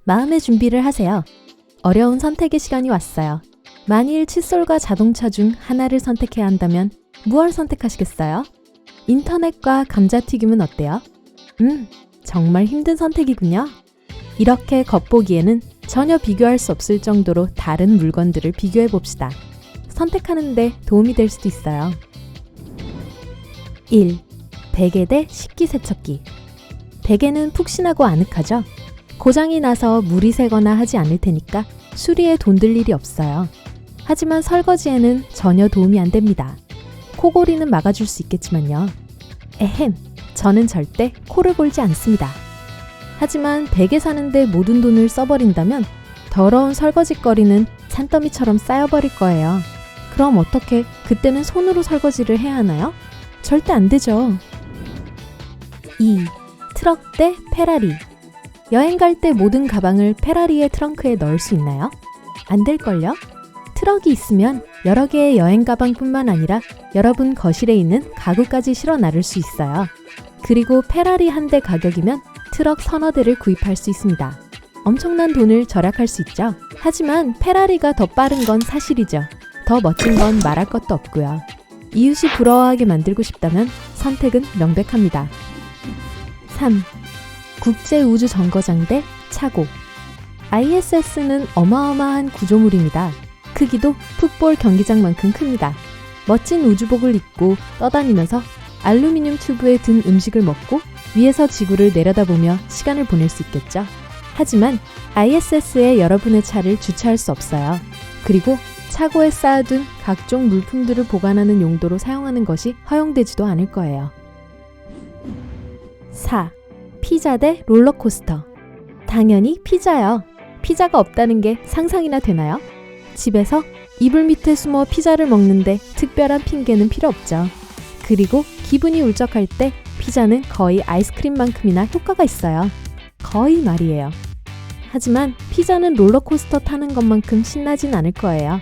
마음의 준비를 하세요. 어려운 선택의 시간이 왔어요. 만일 칫솔과 자동차 중 하나를 선택해야 한다면 무엇을 선택하시겠어요? 인터넷과 감자튀김은 어때요? 정말 힘든 선택이군요. 이렇게 겉보기에는 전혀 비교할 수 없을 정도로 다른 물건들을 비교해 봅시다. 선택하는데 도움이 될 수도 있어요. 1. 베개 대 식기세척기. 베개는 푹신하고 아늑하죠? 고장이 나서 물이 새거나 하지 않을 테니까 수리에 돈 들 일이 없어요. 하지만 설거지에는 전혀 도움이 안 됩니다. 코골이는 막아줄 수 있겠지만요. 저는 절대 코를 골지 않습니다. 하지만 베개 사는데 모든 돈을 써버린다면 더러운 설거지거리는 산더미처럼 쌓여버릴 거예요. 그럼 어떻게 그때는 손으로 설거지를 해야 하나요? 절대 안 되죠. 2. 트럭 대 페라리. 여행 갈 때 모든 가방을 페라리의 트렁크에 넣을 수 있나요? 안 될걸요? 트럭이 있으면 여러 개의 여행 가방뿐만 아니라 여러분 거실에 있는 가구까지 실어 나를 수 있어요. 그리고 페라리 한 대 가격이면 트럭 서너 대를 구입할 수 있습니다. 엄청난 돈을 절약할 수 있죠. 하지만 페라리가 더 빠른 건 사실이죠. 더 멋진 건 말할 것도 없고요. 이웃이 부러워하게 만들고 싶다면 선택은 명백합니다. 3. 국제우주정거장 대 차고. ISS는 어마어마한 구조물입니다. 크기도 풋볼 경기장만큼 큽니다. 멋진 우주복을 입고 떠다니면서 알루미늄 튜브에 든 음식을 먹고 위에서 지구를 내려다보며 시간을 보낼 수 있겠죠. 하지만 ISS에 여러분의 차를 주차할 수 없어요. 그리고 차고에 쌓아둔 각종 물품들을 보관하는 용도로 사용하는 것이 허용되지도 않을 거예요. 4. 피자 대 롤러코스터. 당연히 피자요. 피자가 없다는 게 상상이나 되나요? 집에서 이불 밑에 숨어 피자를 먹는데 특별한 핑계는 필요 없죠. 그리고 기분이 울적할 때 피자는 거의 아이스크림만큼이나 효과가 있어요. 거의 말이에요. 하지만 피자는 롤러코스터 타는 것만큼 신나진 않을 거예요.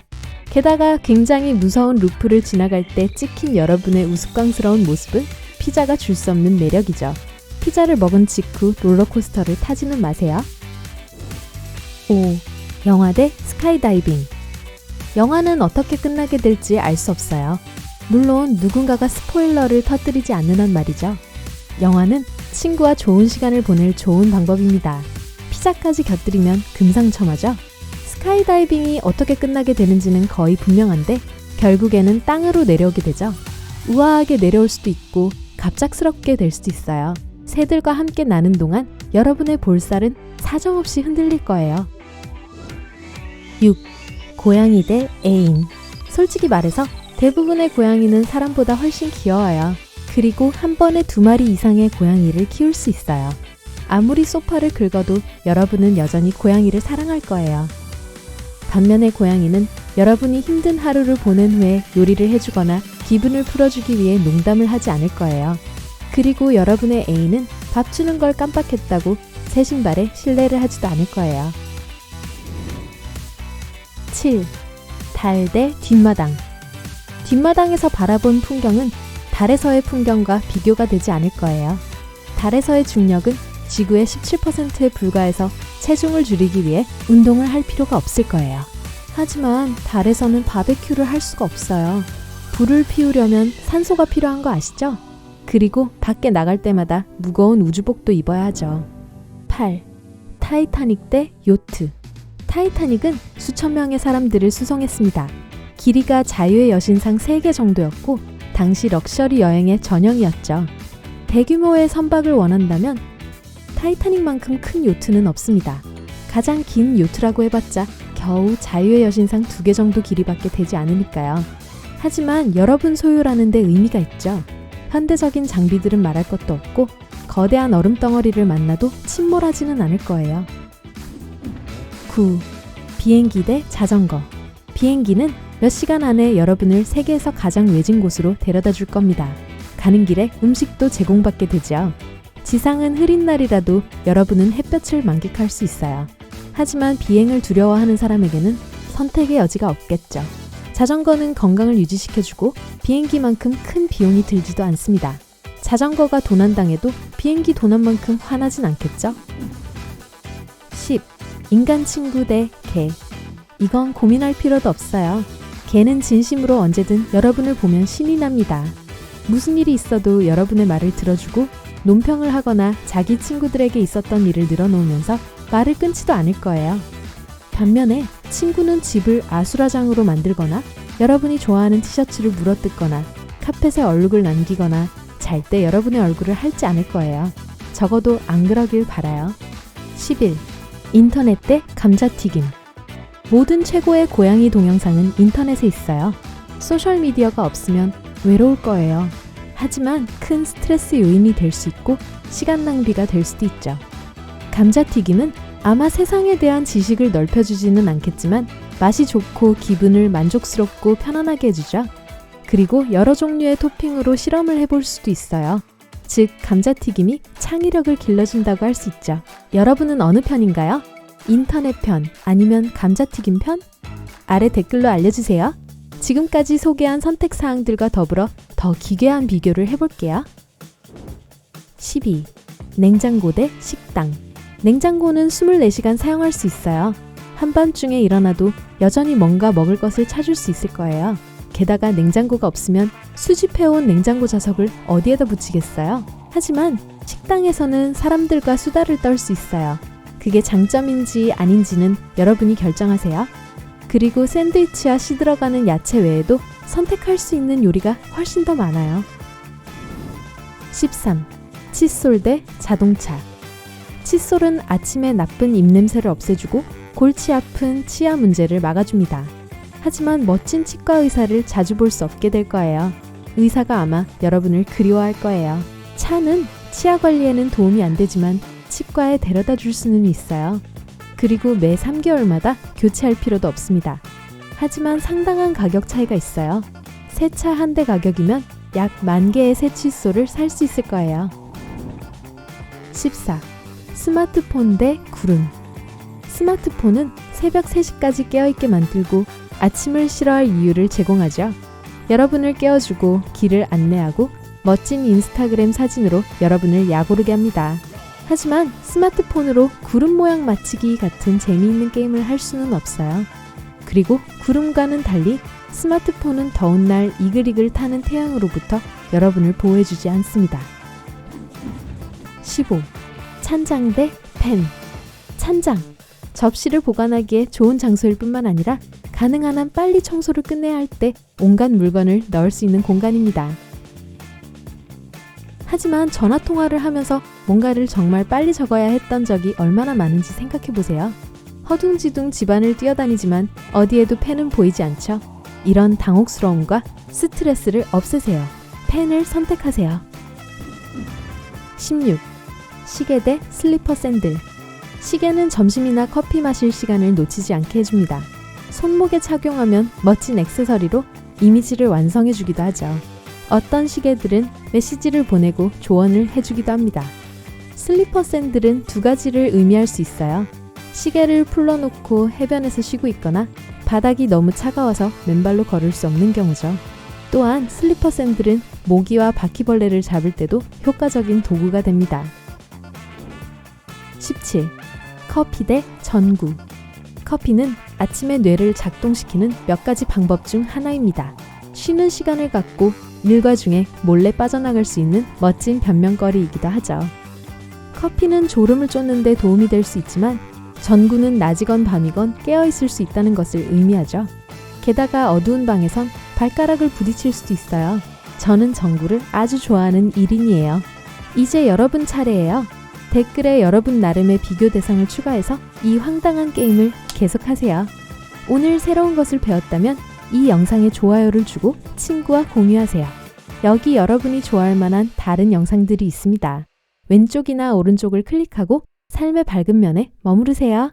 게다가 굉장히 무서운 루프를 지나갈 때 찍힌 여러분의 우스꽝스러운 모습은 피자가 줄 수 없는 매력이죠. 피자를 먹은 직후 롤러코스터를 타지는 마세요. 5. 영화 대 스카이다이빙. 영화는 어떻게 끝나게 될지 알 수 없어요. 물론 누군가가 스포일러를 터뜨리지 않는 한 말이죠. 영화는 친구와 좋은 시간을 보낼 좋은 방법입니다. 피자까지 곁들이면 금상첨화죠. 스카이다이빙이 어떻게 끝나게 되는지는 거의 분명한데 결국에는 땅으로 내려오게 되죠. 우아하게 내려올 수도 있고 갑작스럽게 될 수도 있어요. 새들과 함께 나는 동안 여러분의 볼살은 사정없이 흔들릴 거예요. 6. 고양이 대 애인. 솔직히 말해서 대부분의 고양이는 사람보다 훨씬 귀여워요. 그리고 한 번에 2마리 이상의 고양이를 키울 수 있어요. 아무리 소파를 긁어도 여러분은 여전히 고양이를 사랑할 거예요. 반면에 고양이는 여러분이 힘든 하루를 보낸 후에 요리를 해주거나 기분을 풀어주기 위해 농담을 하지 않을 거예요. 그리고 여러분의 애인은 밥 주는 걸 깜빡했다고 새 신발에 실례를 하지도 않을 거예요. 7. 달 대 뒷마당. 뒷마당에서 바라본 풍경은 달에서의 풍경과 비교가 되지 않을 거예요. 달에서의 중력은 지구의 17%에 불과해서 체중을 줄이기 위해 운동을 할 필요가 없을 거예요. 하지만 달에서는 바베큐를 할 수가 없어요. 불을 피우려면 산소가 필요한 거 아시죠? 그리고 밖에 나갈 때마다 무거운 우주복도 입어야 하죠. 8. 타이타닉 대 요트. 타이타닉은 수천 명의 사람들을 수송했습니다. 길이가 자유의 여신상 3개 정도였고 당시 럭셔리 여행의 전형이었죠. 대규모의 선박을 원한다면 타이타닉만큼 큰 요트는 없습니다. 가장 긴 요트라고 해봤자 겨우 자유의 여신상 2개 정도 길이밖에 되지 않으니까요. 하지만 여러분 소유라는 데 의미가 있죠. 현대적인 장비들은 말할 것도 없고 거대한 얼음덩어리를 만나도 침몰하지는 않을 거예요. 9. 비행기 대 자전거. 비행기는 몇 시간 안에 여러분을 세계에서 가장 외진 곳으로 데려다 줄 겁니다. 가는 길에 음식도 제공받게 되죠. 지상은 흐린 날이라도 여러분은 햇볕을 만끽할 수 있어요. 하지만 비행을 두려워하는 사람에게는 선택의 여지가 없겠죠. 자전거는 건강을 유지시켜주고 비행기만큼 큰 비용이 들지도 않습니다. 자전거가 도난당해도 비행기 도난만큼 화나진 않겠죠? 10. 인간 친구 대 개. 이건 고민할 필요도 없어요. 개는 진심으로 언제든 여러분을 보면 신이 납니다. 무슨 일이 있어도 여러분의 말을 들어주고 논평을 하거나 자기 친구들에게 있었던 일을 늘어놓으면서 말을 끊지도 않을 거예요. 반면에 친구는 집을 아수라장으로 만들거나 여러분이 좋아하는 티셔츠를 물어뜯거나 카펫에 얼룩을 남기거나 잘 때 여러분의 얼굴을 핥지 않을 거예요. 적어도 안 그러길 바라요. 11. 인터넷 대 감자튀김. 모든 최고의 고양이 동영상은 인터넷에 있어요. 소셜미디어가 없으면 외로울 거예요. 하지만 큰 스트레스 요인이 될 수 있고 시간 낭비가 될 수도 있죠. 감자튀김은 아마 세상에 대한 지식을 넓혀주지는 않겠지만 맛이 좋고 기분을 만족스럽고 편안하게 해주죠. 그리고 여러 종류의 토핑으로 실험을 해볼 수도 있어요. 즉, 감자튀김이 창의력을 길러준다고 할 수 있죠. 여러분은 어느 편인가요? 인터넷 편 아니면 감자튀김 편? 아래 댓글로 알려주세요. 지금까지 소개한 선택사항들과 더불어 더 기괴한 비교를 해볼게요. 12. 냉장고 대 식당. 냉장고는 24시간 사용할 수 있어요. 한밤중에 일어나도 여전히 뭔가 먹을 것을 찾을 수 있을 거예요. 게다가 냉장고가 없으면 수집해온 냉장고 자석을 어디에다 붙이겠어요? 하지만 식당에서는 사람들과 수다를 떨 수 있어요. 그게 장점인지 아닌지는 여러분이 결정하세요. 그리고 샌드위치와 시들어가는 야채 외에도 선택할 수 있는 요리가 훨씬 더 많아요. 13. 칫솔 대 자동차. 칫솔은 아침에 나쁜 입냄새를 없애주고 골치 아픈 치아 문제를 막아줍니다. 하지만 멋진 치과 의사를 자주 볼 수 없게 될 거예요. 의사가 아마 여러분을 그리워할 거예요. 차는 치아 관리에는 도움이 안 되지만 치과에 데려다 줄 수는 있어요. 그리고 매 3개월마다 교체할 필요도 없습니다. 하지만 상당한 가격 차이가 있어요. 새 차 한 대 가격이면 약 10,000개의 새 칫솔을 살 수 있을 거예요. 14. 스마트폰 대 구름. 스마트폰은 새벽 3시까지 깨어있게 만들고 아침을 싫어할 이유를 제공하죠. 여러분을 깨워주고 길을 안내하고 멋진 인스타그램 사진으로 여러분을 약오르게 합니다. 하지만 스마트폰으로 구름 모양 맞히기 같은 재미있는 게임을 할 수는 없어요. 그리고 구름과는 달리 스마트폰은 더운 날 이글이글 타는 태양으로부터 여러분을 보호해주지 않습니다. 15. 찬장 대 펜. 찬장. 접시를 보관하기에 좋은 장소일 뿐만 아니라 가능한 한 빨리 청소를 끝내야 할 때 온갖 물건을 넣을 수 있는 공간입니다. 하지만 전화통화를 하면서 뭔가를 정말 빨리 적어야 했던 적이 얼마나 많은지 생각해보세요. 허둥지둥 집안을 뛰어다니지만 어디에도 펜은 보이지 않죠? 이런 당혹스러움과 스트레스를 없애세요. 펜을 선택하세요. 16. 시계 대 슬리퍼 샌들. 시계는 점심이나 커피 마실 시간을 놓치지 않게 해줍니다. 손목에 착용하면 멋진 액세서리로 이미지를 완성해주기도 하죠. 어떤 시계들은 메시지를 보내고 조언을 해주기도 합니다. 슬리퍼 샌들은 두 가지를 의미할 수 있어요. 시계를 풀러놓고 해변에서 쉬고 있거나 바닥이 너무 차가워서 맨발로 걸을 수 없는 경우죠. 또한 슬리퍼 샌들은 모기와 바퀴벌레를 잡을 때도 효과적인 도구가 됩니다. 17. 커피 대 전구. 커피는 아침에 뇌를 작동시키는 몇 가지 방법 중 하나입니다. 쉬는 시간을 갖고 일과 중에 몰래 빠져나갈 수 있는 멋진 변명거리이기도 하죠. 커피는 졸음을 쫓는 데 도움이 될 수 있지만 전구는 낮이건 밤이건 깨어있을 수 있다는 것을 의미하죠. 게다가 어두운 방에선 발가락을 부딪힐 수도 있어요. 저는 전구를 아주 좋아하는 1인이에요. 이제 여러분 차례예요. 댓글에 여러분 나름의 비교 대상을 추가해서 이 황당한 게임을 계속하세요. 오늘 새로운 것을 배웠다면 이 영상에 좋아요를 주고 친구와 공유하세요. 여기 여러분이 좋아할 만한 다른 영상들이 있습니다. 왼쪽이나 오른쪽을 클릭하고 삶의 밝은 면에 머무르세요.